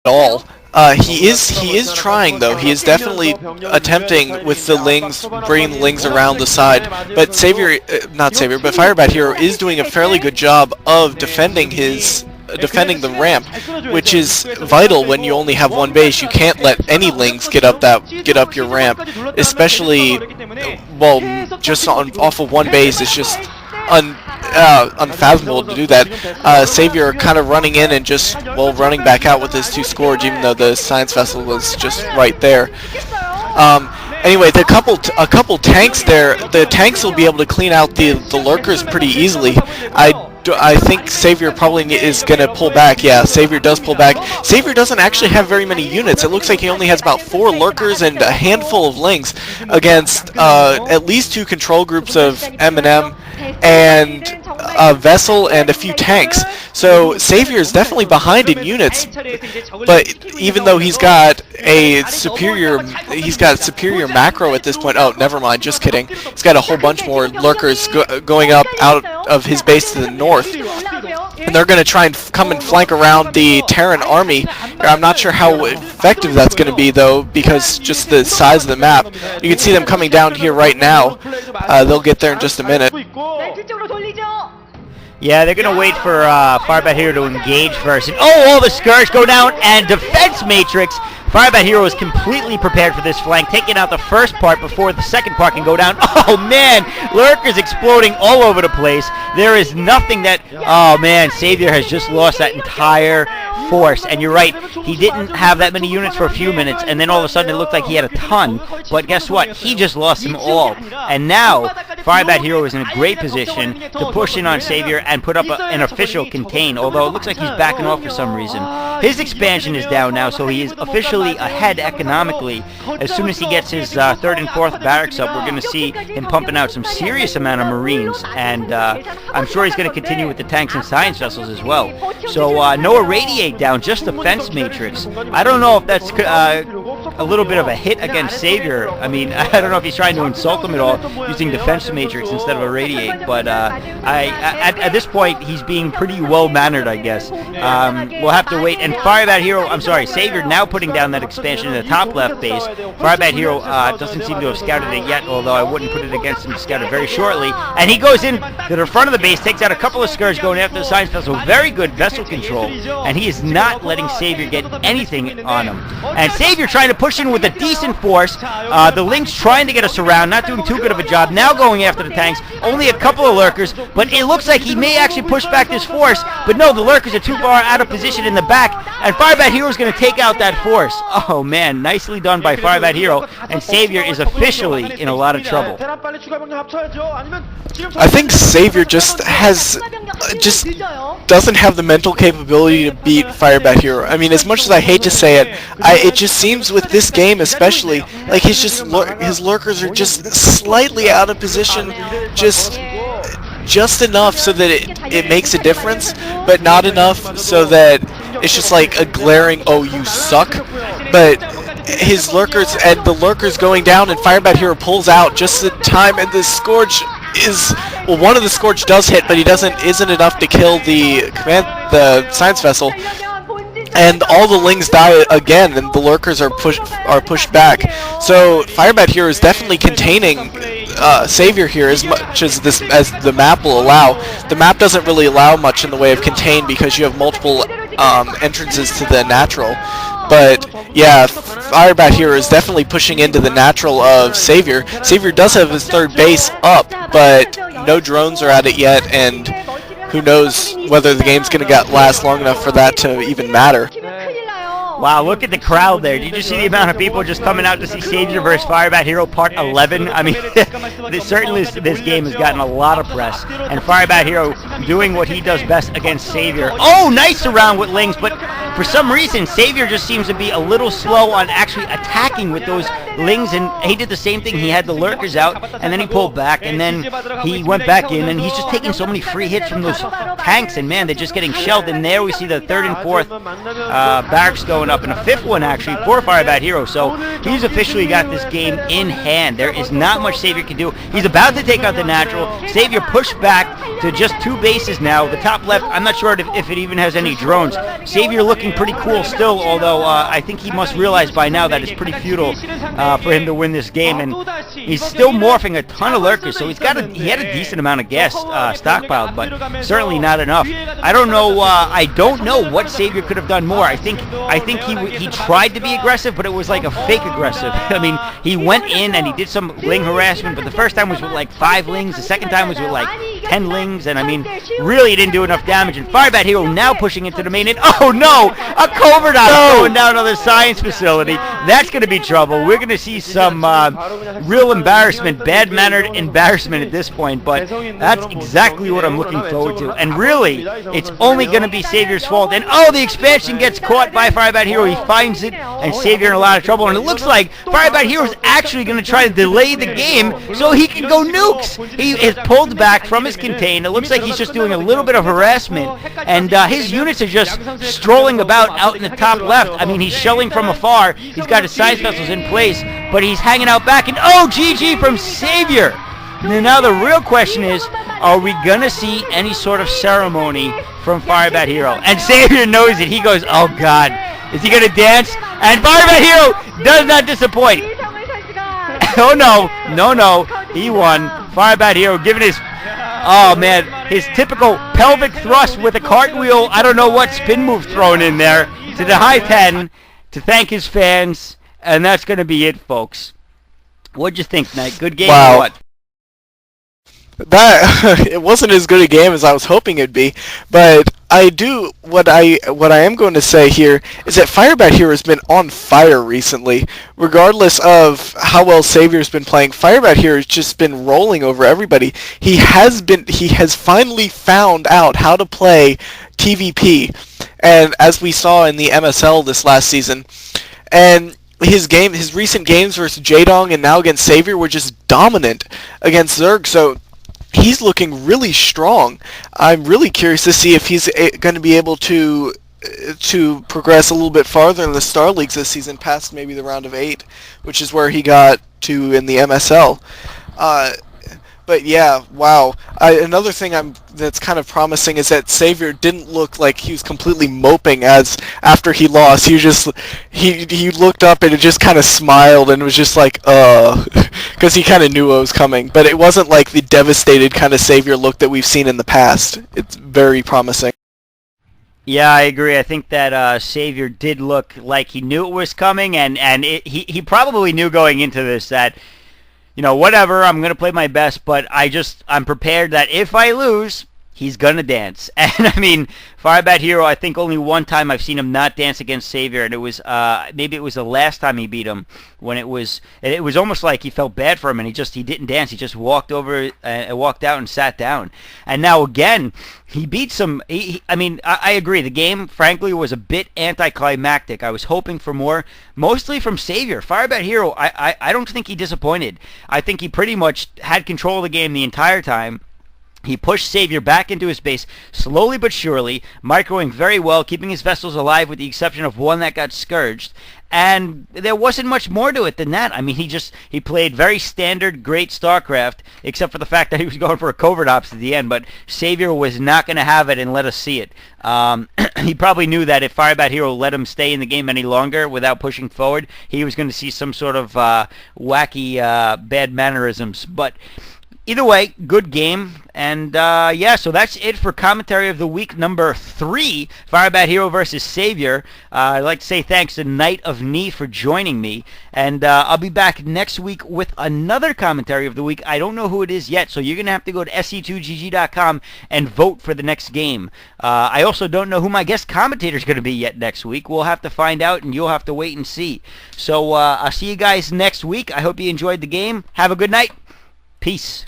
all. He is trying though. He is definitely attempting with the Lings, bringing the Lings around the side. But not Savior, but FireBatHero is doing a fairly good job of defending the ramp, which is vital when you only have one base. You can't let any Lings get up your ramp, especially well, just off of one base. It's just unfathomable to do that. Savior kind of running in and just, well, running back out with his 2 Scourge, even though the Science Vessel was just right there. Anyway, a couple tanks there. The tanks will be able to clean out the lurkers pretty easily. I think Savior probably is going to pull back. Yeah, Savior does pull back. Savior doesn't actually have very many units. It looks like he only has about 4 lurkers and a handful of Lings against at least 2 control groups of M&M and a vessel and a few tanks. So Savior is definitely behind in units, but even though he's got superior macro at this point. Oh, never mind, just kidding. He's got a whole bunch more lurkers going up out of his base to the north, and they're going to try and come and flank around the Terran army. I'm not sure how effective that's going to be though, because just the size of the map. You can see them coming down here right now. They'll get there in just a minute. Yeah, they're going to wait for FireBatHero to engage first. And, oh, all the Scourge go down, and Defense Matrix. FireBatHero is completely prepared for this flank, taking out the first part before the second part can go down. Oh, man, Lurkers exploding all over the place. There is nothing that... Oh, man, Savior has just lost that entire force. And you're right, he didn't have that many units for a few minutes, and then all of a sudden it looked like he had a ton. But guess what? He just lost them all. And now, FireBatHero is in a great position to push in on Savior and put up an official contain, although it looks like he's backing off for some reason. His expansion is down now, so he is officially ahead economically. As soon as he gets his 3rd and 4th barracks up, we're going to see him pumping out some serious amount of Marines, and I'm sure he's going to continue with the tanks and science vessels as well. So no irradiate down, just defense matrix. I don't know if that's a little bit of a hit against Savior. I mean, I don't know if he's trying to insult him at all using defense matrix instead of irradiate, but at this point he's being pretty well mannered, I guess. We'll have to wait. And Savior now putting down that expansion in the top left base. FireBatHero doesn't seem to have scouted it yet, although I wouldn't put it against him to scout it very shortly. And he goes in to the front of the base, takes out a couple of Scourge going after the science vessel. Very good vessel control, and he is not letting Savior get anything on him. And Savior trying to push in with a decent force. The Lynx trying to get us around, not doing too good of a job. Now going after the tanks, only a couple of lurkers, but it looks like he may actually push back this force. But no, the lurkers are too far out of position in the back, and FireBatHero is going to take out that force. Oh man, nicely done by FireBatHero, and Savior is officially in a lot of trouble. I think Savior just doesn't have the mental capability to beat FireBatHero. I mean, as much as I hate to say it, it just seems with this game especially, like his lurkers are just slightly out of position, just enough so that it makes a difference, but not enough so that it's just like a glaring, oh, you suck. But his lurkers and the lurkers going down, and FireBatHero pulls out just in time, and the Scourge is, well, one of the Scourge does hit, but isn't enough to kill the science vessel. And all the Lings die again, and the lurkers are pushed back. So FireBatHero is definitely containing Savior here as much as the map will allow. The map doesn't really allow much in the way of contain because you have multiple entrances to the natural. But yeah, FireBatHero is definitely pushing into the natural of Savior. Savior does have his 3rd base up, but no drones are at it yet, and who knows whether the game's going to last long enough for that to even matter. Wow, look at the crowd there. Did you see the amount of people just coming out to see Savior vs. FireBatHero Part 11? I mean, certainly this game has gotten a lot of press. And FireBatHero doing what he does best against Savior. Oh, nice around with Lings, but for some reason, Savior just seems to be a little slow on actually attacking with those Lings, and he did the same thing. He had the lurkers out, and then he pulled back, and then he went back in, and he's just taking so many free hits from those tanks, and man, they're just getting shelled. And there we see the 3rd and 4th barracks going showing up, and a 5th one actually for FireBatHero. So he's officially got this game in hand. There is not much Savior can do. He's about to take out the natural. Savior pushed back to just 2 bases now. The top left, I'm not sure if it even has any drones. Savior looking pretty cool still, although I think he must realize by now that it's pretty futile for him to win this game. And he's still morphing a ton of lurkers, so he had a decent amount of gas stockpiled, but certainly not enough. I don't know what Savior could have done more. I think he tried to be aggressive, but it was like a fake aggressive. I mean, he went in and he did some Ling harassment, but the first time was with like 5 Lings, the second time was with like 10 Lings, and I mean, really he didn't do enough damage. And FireBatHero now pushing into the main, and oh no, a covert op going down on the science facility. That's going to be trouble. We're going to see some real embarrassment, bad-mannered embarrassment at this point, but that's exactly what I'm looking forward to. And really, it's only going to be Savior's fault. And oh, the expansion gets caught by FireBatHero. He finds it, and Savior in a lot of trouble. And it looks like FireBatHero is actually going to try to delay the game so he can go nukes. He is pulled back from his contain. It looks like he's just doing a little bit of harassment, and his units are just strolling about out in the top left. I mean, he's shelling from afar. He's got his science vessels in place, but he's hanging out back, and oh, GG from Savior. Now the real question is, are we going to see any sort of ceremony from FireBatHero? And Savior knows it. He goes, oh God, is he going to dance? And FireBatHero does not disappoint. Oh no, he won. FireBatHero giving his, oh man, his typical pelvic thrust with a cartwheel, I don't know what spin move thrown in there, to the high 10 to thank his fans, and that's going to be it, folks. What'd you think, Knight? Good game or what? That it wasn't as good a game as I was hoping it'd be, but what I am going to say here is that FireBatHero has been on fire recently. Regardless of how well Savior's been playing, FireBatHero has just been rolling over everybody. He has finally found out how to play TVP, and as we saw in the MSL this last season, and his recent games versus Jaedong and now against Savior were just dominant against Zerg. So he's looking really strong. I'm really curious to see if he's going to be able to progress a little bit farther in the Star Leagues this season, past maybe the round of 8, which is where he got to in the MSL. But yeah, wow. Another thing that's kind of promising is that Savior didn't look like he was completely moping after he lost. He looked up and it just kind of smiled and was just like, because he kind of knew what was coming. But it wasn't like the devastated kind of Savior look that we've seen in the past. It's very promising. Yeah, I agree. I think that Savior did look like he knew it was coming, and he probably knew going into this that, you know, whatever, I'm going to play my best, but I'm prepared that if I lose, he's going to dance. And I mean, FireBatHero, I think only one time I've seen him not dance against Savior, and it was, maybe it was the last time he beat him, when it was almost like he felt bad for him, and he didn't dance. He just walked over, walked out and sat down. And now again, he beat some, I mean, I agree. The game, frankly, was a bit anticlimactic. I was hoping for more, mostly from Savior. FireBatHero, I don't think he disappointed. I think he pretty much had control of the game the entire time. He pushed Savior back into his base, slowly but surely, microing very well, keeping his vessels alive with the exception of one that got scourged. And there wasn't much more to it than that. I mean, he played very standard, great StarCraft, except for the fact that he was going for a covert ops at the end, but Savior was not going to have it and let us see it. He probably knew that if FireBatHero let him stay in the game any longer without pushing forward, he was going to see some sort of wacky bad mannerisms. But either way, good game, and yeah, so that's it for Commentary of the Week number 3, FireBatHero versus Savior. I'd like to say thanks to KnightofNi for joining me, and I'll be back next week with another Commentary of the Week. I don't know who it is yet, so you're going to have to go to se2gg.com and vote for the next game. I also don't know who my guest commentator is going to be yet next week. We'll have to find out, and you'll have to wait and see. So I'll see you guys next week. I hope you enjoyed the game. Have a good night. Peace.